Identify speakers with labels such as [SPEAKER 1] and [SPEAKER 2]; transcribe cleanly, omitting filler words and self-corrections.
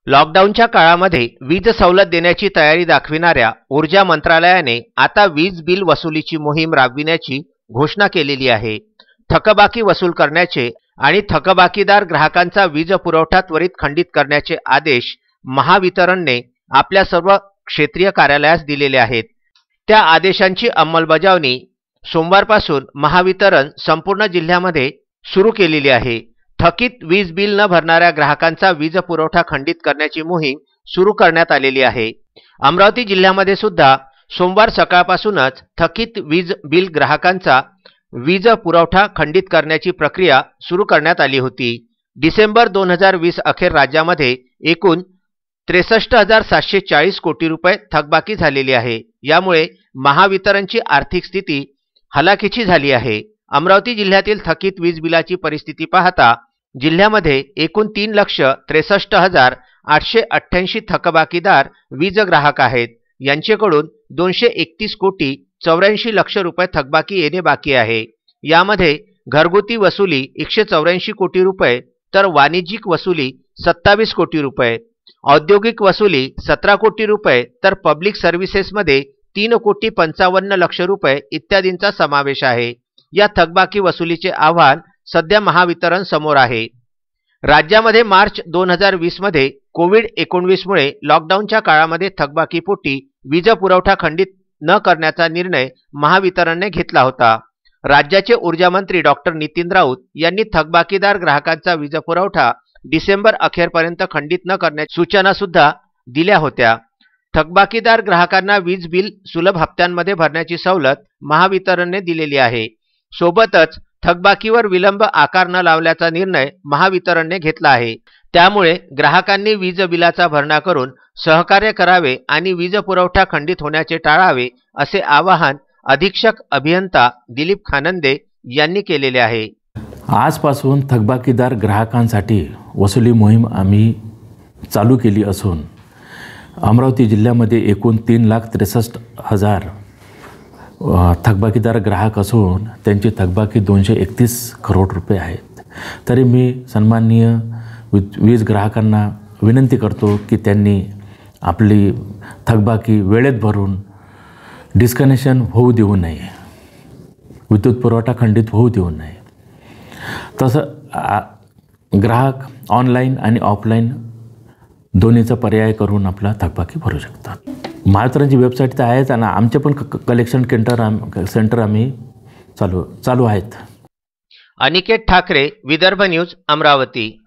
[SPEAKER 1] लॉकडाऊनच्या काळामध्ये वीज सवलत देण्याची तयारी दाखविणाऱ्या ऊर्जा मंत्रालयाने आता वीज बिल वसुलीची मोहीम राबविण्याची घोषणा केलेली आहे। थकबाकी वसूल करण्याचे आणि थकबाकीदार ग्राहकांचा वीज पुरवठा त्वरित खंडित करण्याचे आदेश महावितरणने आपल्या सर्व क्षेत्रीय कार्यालयास दिलेले आहेत। त्या आदेशांची अंमलबजावणी सोमवारपासून महावितरण संपूर्ण जिल्ह्यामध्ये सुरू केलेली आहे। थकीत वीज बिल न भरणाऱ्या ग्राहकांचा वीज पुरवठा खंडित करण्याची मोहीम सुरू करण्यात आलेली आहे। अमरावती जिल्ह्यामध्ये सुद्धा सोमवार सकाळपासूनच थकीत वीज बिल ग्राहकांचा वीज पुरवठा खंडित करण्याची प्रक्रिया सुरू करण्यात आली होती। डिसेंबर 2020 अखेर राज्यामध्ये एकूण 63,740 कोटी रुपये थकबाकी झालेली आहे। यामुळे महावितरणची आर्थिक स्थिती हलाखीची झाली आहे। अमरावती जिल्ह्यातील थकीत वीज बिलाची परिस्थिती पाहता जिल्ह्यामध्ये एकूण 3,63,888 थकबाकीदार वीज ग्राहक आहेत। यांच्याकडून 231 कोटी 84 लक्ष रुपये थकबाकी येणे बाकी आहे। यामध्ये घरगुती वसुली 184 कोटी रुपये तर वाणिज्यिक वसुली 27 कोटी रुपये, औद्योगिक वसुली 17 कोटी रुपये तर पब्लिक सर्व्हिसेसमध्ये 3 कोटी 55 लक्ष रुपये इत्यादींचा समावेश आहे। या थकबाकी वसुलीचे आव्हान सध्या महावितरण समोर आहे। राज्यामध्ये मार्च 2020 मध्ये कोविड-19 मुळे लॉकडाऊनच्या काळामध्ये थकबाकीपोटी वीज पुरवठा खंडित न करण्याचा निर्णय महावितरणने घेतला होता। राज्याचे ऊर्जा मंत्री डॉक्टर नितीन राऊत यांनी थकबाकीदार ग्राहकांचा वीज पुरवठा डिसेंबर अखेरपर्यंत खंडित न करण्याची सूचना सुद्धा दिल्या होत्या। थकबाकीदार ग्राहकांना वीज बिल सुलभ हप्त्यांमध्ये भरण्याची सवलत महावितरणने दिलेली आहे। सोबतच थकबाकीवर विलंब आकार न लावल्याचा निर्णय महावितरणने घेतला आहे। त्यामुळे ग्राहकांनी वीज बिलाचा भरणा करून सहकार्य करावे आणि वीज पुरवठा खंडित होण्याचे टाळावे असे आवाहन अधीक्षक अभियंता दिलीप खानंदे यांनी केलेले आहे।
[SPEAKER 2] आजपासून थकबाकीदार ग्राहकांसाठी वसुली मोहीम आम्ही चालू केली असून अमरावती जिल्ह्यामध्ये एकूण 3,63,000 थकबाकीदार ग्राहक असून त्यांची थकबाकी 231 करोड रुपये आहेत। तरी मी सन्माननीय वीज ग्राहकांना विनंती करतो की त्यांनी आपली थकबाकी वेळेत भरून डिस्कनेक्शन होऊ देऊ नये, विद्युत पुरवठा खंडित होऊ देऊ नये। तसं ग्राहक ऑनलाईन आणि ऑफलाईन दोन्हीचा पर्याय करून आपला थकबाकी भरू शकतात। महावितरणची वेबसाईट तर आहेच आणि आमचे पण कलेक्शन सेंटर आम्ही चालू आहेत।
[SPEAKER 1] अनिकेत ठाकरे, विदर्भ न्यूज, अमरावती।